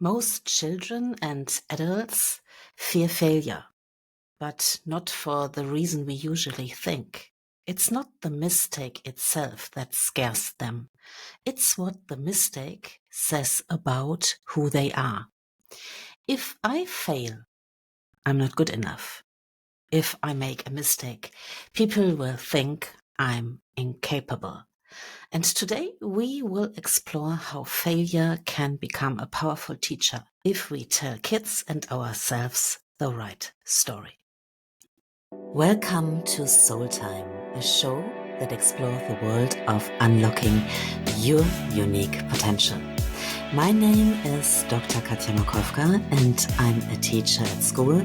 Most children and adults fear failure, but not for the reason we usually think. It's not the mistake itself that scares them. It's what the mistake says about who they are. If I fail, I'm not good enough. If I make a mistake, people will think I'm incapable. And today we will explore how failure can become a powerful teacher if we tell kids and ourselves the right story. Welcome to Soul Time, a show that explores the world of unlocking your unique potential. My name is Dr. Katja Makowka and I'm a teacher at school,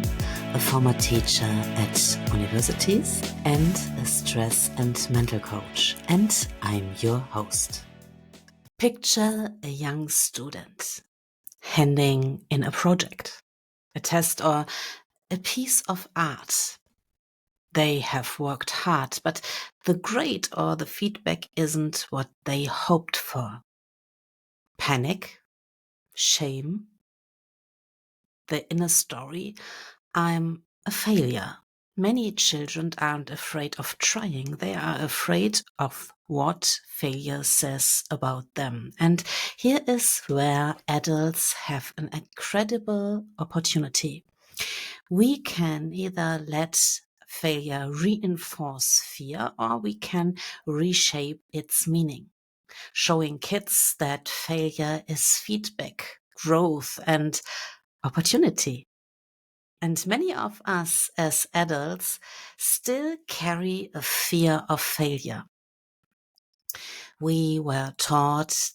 a former teacher at universities, and a stress and mental coach. And I'm your host. Picture a young student handing in a project, a test, or a piece of art. They have worked hard, but the grade or the feedback isn't what they hoped for. Panic, shame, the inner story, I'm a failure. Many children aren't afraid of trying. They are afraid of what failure says about them. And here is where adults have an incredible opportunity. We can either let failure reinforce fear or we can reshape its meaning, showing kids that failure is feedback, growth, and opportunity. And many of us as adults still carry a fear of failure. We were taught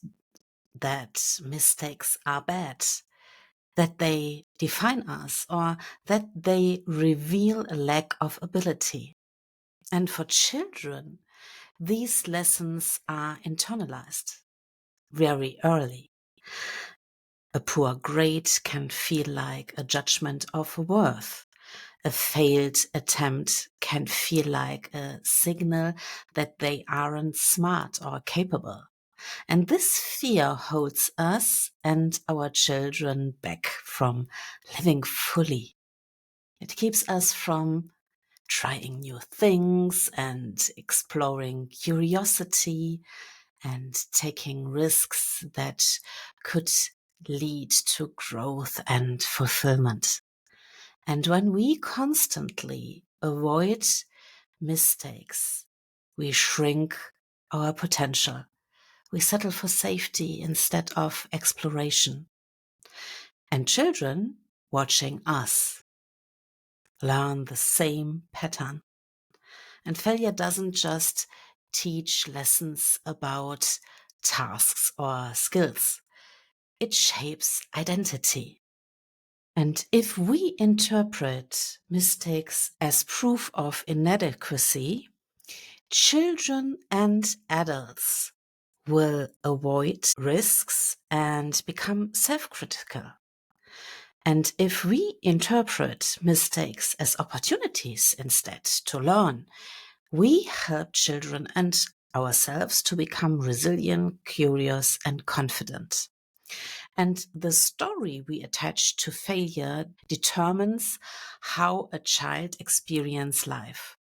that mistakes are bad, that they define us, or that they reveal a lack of ability. And for children, these lessons are internalized very early. A poor grade can feel like a judgment of worth. A failed attempt can feel like a signal that they aren't smart or capable. And this fear holds us and our children back from living fully. It keeps us from trying new things and exploring curiosity and taking risks that could lead to growth and fulfillment. And when we constantly avoid mistakes, we shrink our potential. We settle for safety instead of exploration. And children watching us learn the same pattern. And failure doesn't just teach lessons about tasks or skills. It shapes identity. And if we interpret mistakes as proof of inadequacy, children and adults will avoid risks and become self-critical. And if we interpret mistakes as opportunities instead to learn, we help children and ourselves to become resilient, curious, and confident. And the story we attach to failure determines how a child experiences life.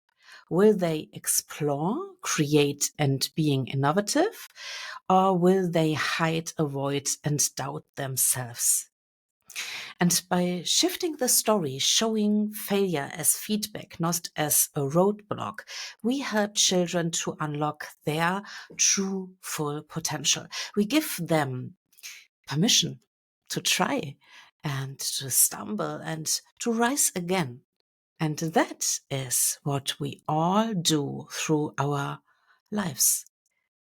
Will they explore, create, and being innovative? Or will they hide, avoid, and doubt themselves? And by shifting the story, showing failure as feedback, not as a roadblock, we help children to unlock their true full potential. We give them permission to try and to stumble and to rise again. And that is what we all do through our lives.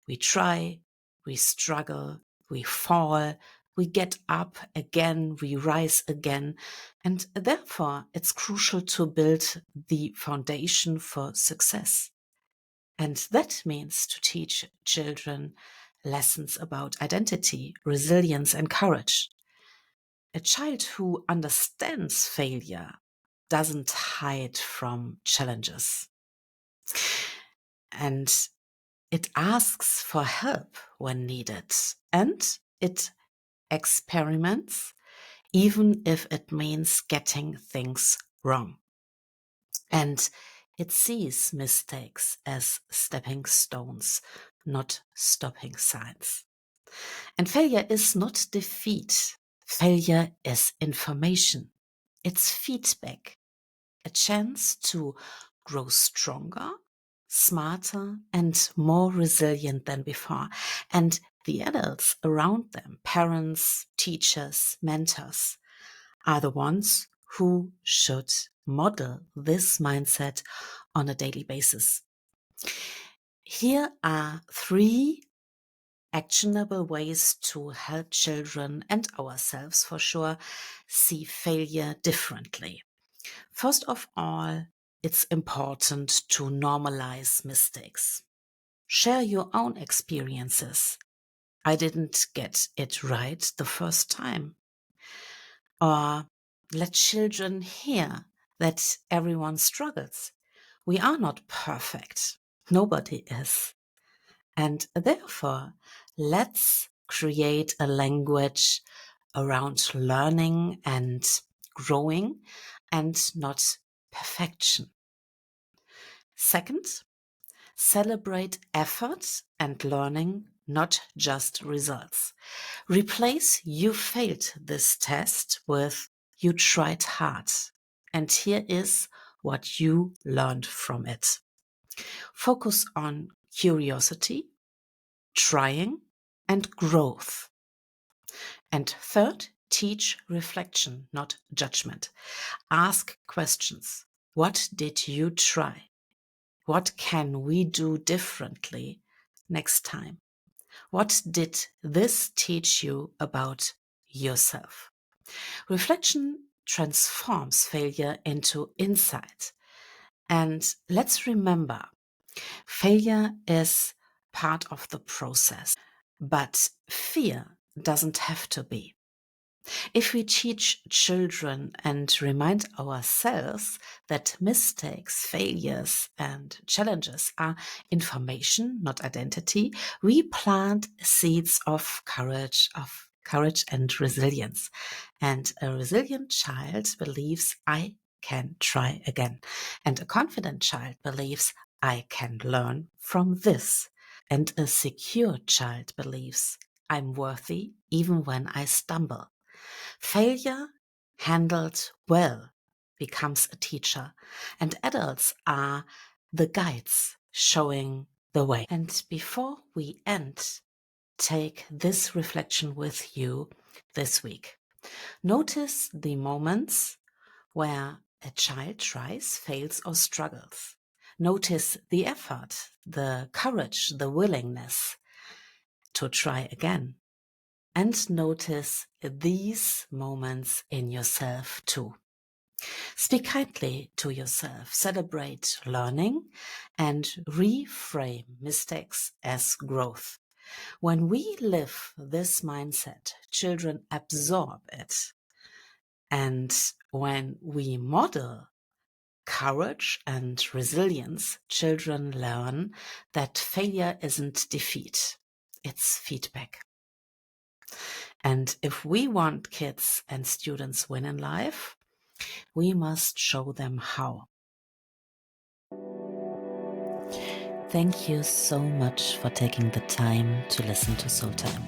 We try, we struggle, we fall, we get up again, we rise again. And therefore, it's crucial to build the foundation for success. And that means to teach children lessons about identity, resilience, and courage. A child who understands failure doesn't hide from challenges. And it asks for help when needed. And it experiments even if it means getting things wrong. And it sees mistakes as stepping stones, not stopping signs. And failure is not defeat. Failure is information. It's feedback, a chance to grow stronger, smarter, and more resilient than before. And the adults around them, parents, teachers, mentors, are the ones who should model this mindset on a daily basis. Here are 3 actionable ways to help children and ourselves for sure see failure differently. First of all, it's important to normalize mistakes. Share your own experiences. I didn't get it right the first time. Or let children hear that everyone struggles. We are not perfect. Nobody is. And therefore, let's create a language around learning and growing and not perfection. Second, celebrate effort and learning, not just results. Replace "you failed this test" with "you tried hard, and here is what you learned from it." Focus on curiosity, trying, and growth. And third, teach reflection, not judgment. Ask questions. What did you try? What can we do differently next time? What did this teach you about yourself? Reflection transforms failure into insight. And let's remember, failure is part of the process, but fear doesn't have to be. If we teach children and remind ourselves that mistakes, failures, and challenges are information, not identity, we plant seeds of courage and resilience. And a resilient child believes, I can try again. And a confident child believes, I can learn from this. And a secure child believes, I'm worthy even when I stumble. Failure, handled well, becomes a teacher, and adults are the guides showing the way. And before we end, take this reflection with you this week. Notice the moments where a child tries, fails, or struggles. Notice the effort, the courage, the willingness to try again. And notice these moments in yourself too. Speak kindly to yourself, celebrate learning, and reframe mistakes as growth. When we live this mindset, children absorb it. And when we model courage and resilience, children learn that failure isn't defeat, it's feedback. And if we want kids and students win in life, we must show them how. Thank you so much for taking the time to listen to Soul Time.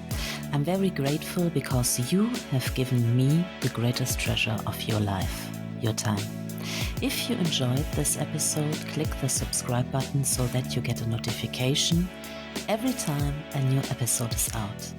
I'm very grateful because you have given me the greatest treasure of your life, your time. If you enjoyed this episode, click the subscribe button so that you get a notification every time a new episode is out.